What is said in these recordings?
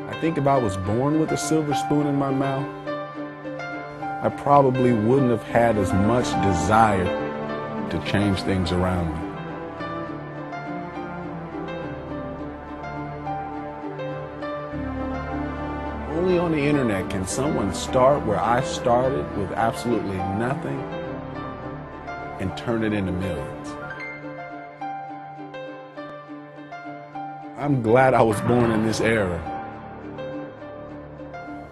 I think if I was born with a silver spoon in my mouth, I probably wouldn't have had as much desire to change things around me. Only on the internet can someone start where I started with absolutely nothing and turn it into millions. I'm glad I was born in this era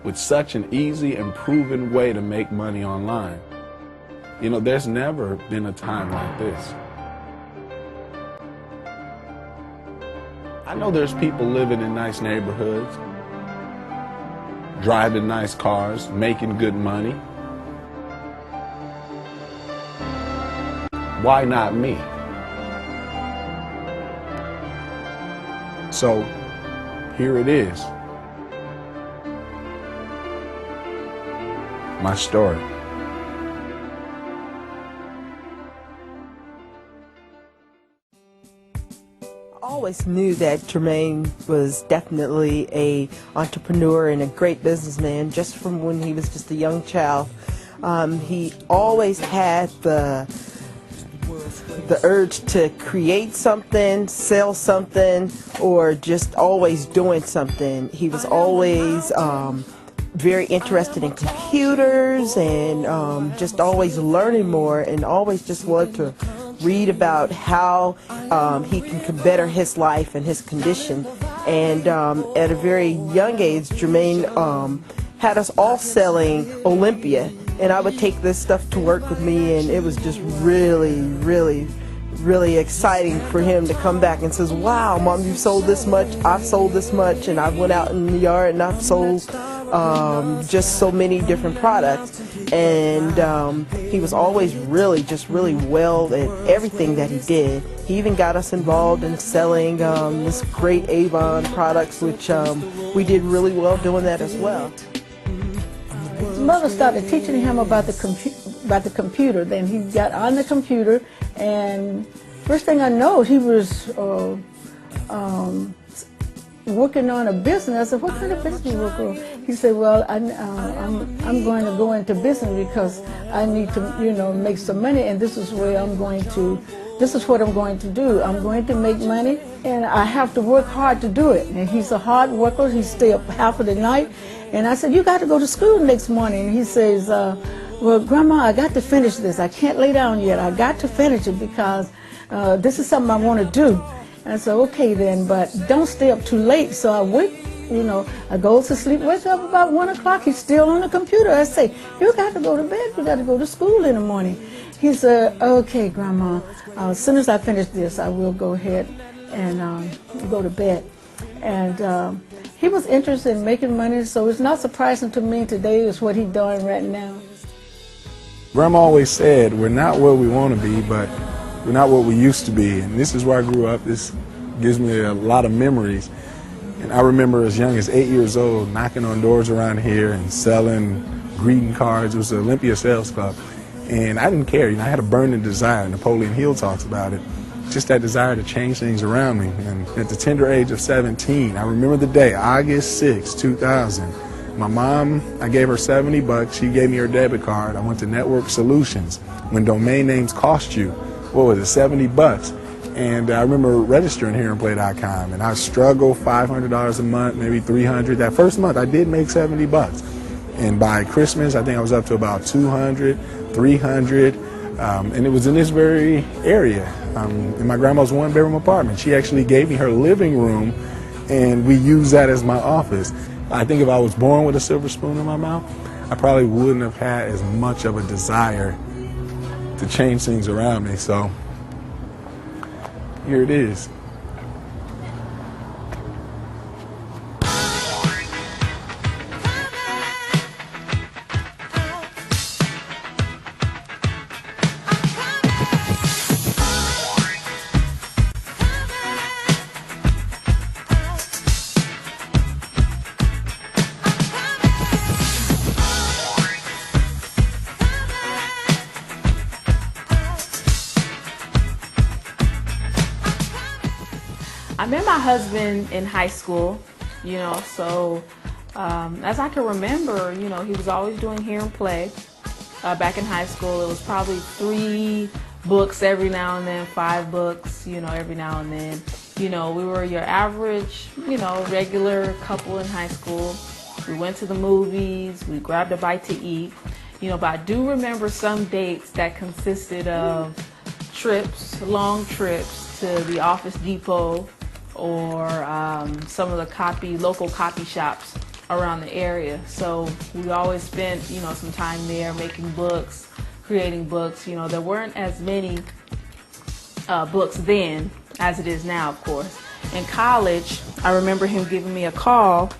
with such an easy and proven way to make money online. You know, there's never been a time like this. I know there's people living in nice neighborhoods, driving nice cars, making good money. Why not me? So, here it is. My story. I always knew that Jermaine was definitely an entrepreneur and a great businessman just from when he was just a young child. He always had the urge to create something, sell something, or just always doing something. He was always very interested in computers and just always learning more, and always just wanted to read about how he can better his life and his condition. And at a very young age, Jermaine had us all selling Olympia, and I would take this stuff to work with me, and it was just really exciting for him to come back and says, "Wow, Mom, you've sold this much, I've sold this much," and I went out in the yard and I've sold just so many different products. And he was always really well at everything that he did. He even got us involved in selling this great Avon products, which we did really well doing that as well. His mother started teaching him about the computer. Then he got on the computer, and first thing I know, he was working on a business. I said, "What kind of business you work on?" He said, "Well, I'm going to go into business because I need to, make some money, and this is what I'm going to do. I'm going to make money, and I have to work hard to do it." And he's a hard worker. He stay up half of the night. And I said, "You got to go to school next morning." And he says, "Well, Grandma, I got to finish this. I can't lay down yet. I got to finish it because this is something I want to do." And I said, "Okay then, but don't stay up too late." So I wake, I go to sleep, wake up about 1 o'clock. He's still on the computer. I say, "You got to go to bed. You got to go to school in the morning." He said, "Okay, Grandma, as soon as I finish this, I will go ahead and go to bed." And he was interested in making money, so it's not surprising to me today is what he's doing right now. Grandma always said, we're not where we want to be, but we're not what we used to be. And this is where I grew up. This gives me a lot of memories. And I remember as young as 8 years old knocking on doors around here and selling greeting cards. It was the Olympia Sales Club. And I didn't care. I had a burning desire. Napoleon Hill talks about it. Just that desire to change things around me. And at the tender age of 17, I remember the day, August 6, 2000. My mom, I gave her $70. She gave me her debit card. I went to Network Solutions. When domain names cost you, what was it, $70? And I remember registering HearAndPlay.com, and I struggled $500 a month, maybe $300. That first month, I did make $70. And by Christmas, I think I was up to about $200, $300. And it was in this very area, in my grandma's one-bedroom apartment. She actually gave me her living room, and we used that as my office. I think if I was born with a silver spoon in my mouth, I probably wouldn't have had as much of a desire to change things around me. So here it is. I met my husband in high school, you know, so as I can remember, you know, he was always doing Hear and Play. Back in high school, it was probably 3 books every now and then, 5 books, you know, every now and then. You know, we were your average, you know, regular couple in high school. We went to the movies, we grabbed a bite to eat, you know, but I do remember some dates that consisted of trips, long trips to the Office Depot or some of the local copy shops around the area. So we always spent, you know, some time there making books, creating books. You know, there weren't as many books then as it is now, of course. In college, I remember him giving me a call.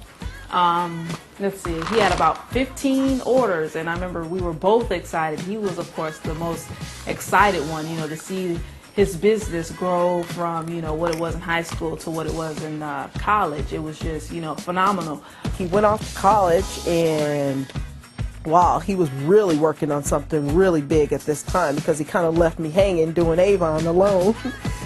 Let's see, he had about 15 orders, and I remember we were both excited. He was, of course, the most excited one, you know, to see his business grow from, you know, what it was in high school to what it was in college. It was just, you know, phenomenal. He went off to college, and wow, he was really working on something really big at this time, because he kind of left me hanging doing Avon alone.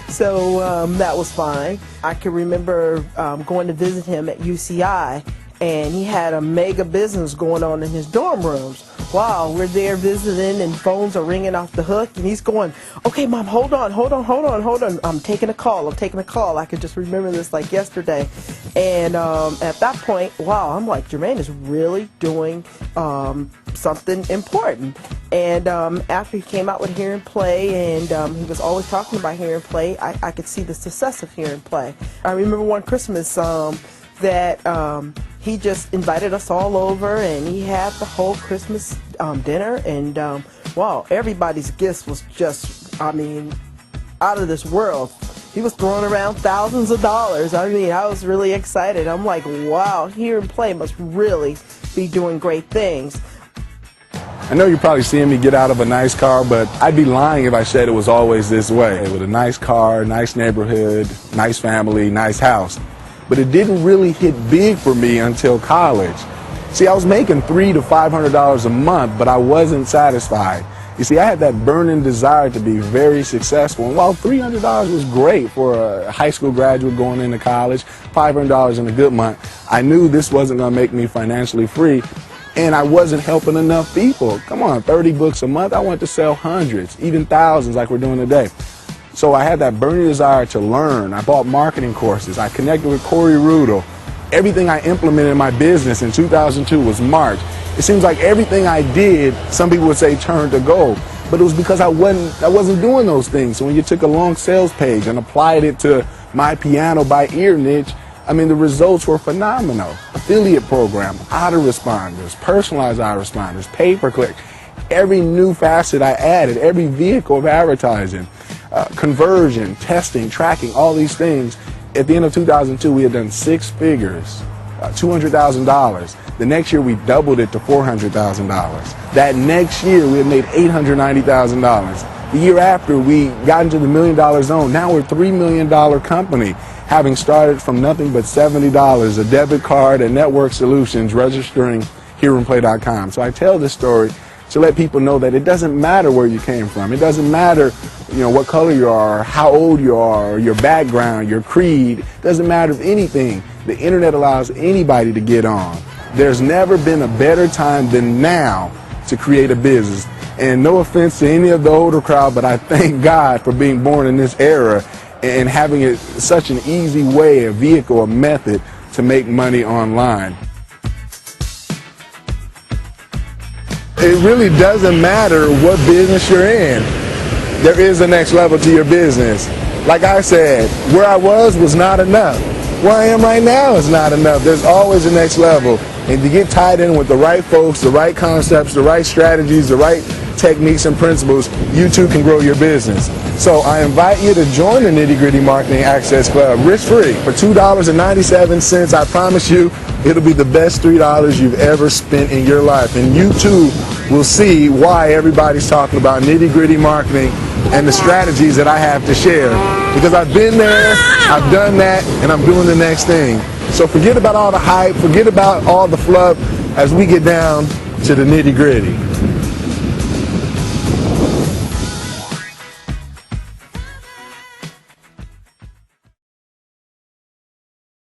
So that was fine. I can remember going to visit him at UCI, and he had a mega business going on in his dorm rooms. Wow, we're there visiting, and phones are ringing off the hook, and he's going, okay, Mom, hold on. I'm taking a call. I could just remember this like yesterday. And at that point, wow, I'm like, Jermaine is really doing something important. And after he came out with Hear and Play, and he was always talking about Hear and Play, I could see the success of Hear and Play. I remember one Christmas that he just invited us all over, and he had the whole Christmas dinner, and wow, everybody's gifts was just, I mean, out of this world. He was throwing around thousands of dollars. I mean, I was really excited. I'm like, wow, Hear and Play must really be doing great things. I know you're probably seeing me get out of a nice car, but I'd be lying if I said it was always this way. With a nice car, nice neighborhood, nice family, nice house. But it didn't really hit big for me until college. See, I was making $300 to $500 a month, but I wasn't satisfied. You see, I had that burning desire to be very successful. And while $300 was great for a high school graduate going into college, $500 in a good month, I knew this wasn't going to make me financially free, and I wasn't helping enough people. Come on, 30 books a month, I wanted to sell hundreds, even thousands like we're doing today. So I had that burning desire to learn. I bought marketing courses. I connected with Corey Rudel. Everything I implemented in my business in 2002 was March. It seems like everything I did, some people would say turned to gold, but it was because I wasn't doing those things. So when you took a long sales page and applied it to my piano by ear niche, I mean, the results were phenomenal. Affiliate program, autoresponders, personalized autoresponders, pay-per-click. Every new facet I added, every vehicle of advertising, conversion, testing, tracking, all these things. At the end of 2002, we had done 6 figures, $200,000. The next year, we doubled it to $400,000. That next year, we had made $890,000. The year after, we got into the $1 million zone. Now we're a $3 million company, having started from nothing but $70, a debit card and network solutions, registering hearandplay.com. So I tell this story to let people know that it doesn't matter where you came from. It doesn't matter, you know, what color you are, how old you are, or your background, your creed. It doesn't matter if anything. The internet allows anybody to get on. There's never been a better time than now to create a business. And no offense to any of the older crowd, but I thank God for being born in this era and having it such an easy way, a vehicle, a method to make money online. It really doesn't matter what business you're in. There is a next level to your business. Like I said, where I was not enough. Where I am right now is not enough. There's always a next level. And to get tied in with the right folks, the right concepts, the right strategies, the right techniques and principles, you too can grow your business. So I invite you to join the Nitty Gritty Marketing Access Club, risk-free, for $2.97. I promise you, it'll be the best $3 you've ever spent in your life. And you too will see why everybody's talking about nitty-gritty marketing and the strategies that I have to share. Because I've been there, I've done that, and I'm doing the next thing. So forget about all the hype, forget about all the fluff as we get down to the nitty-gritty.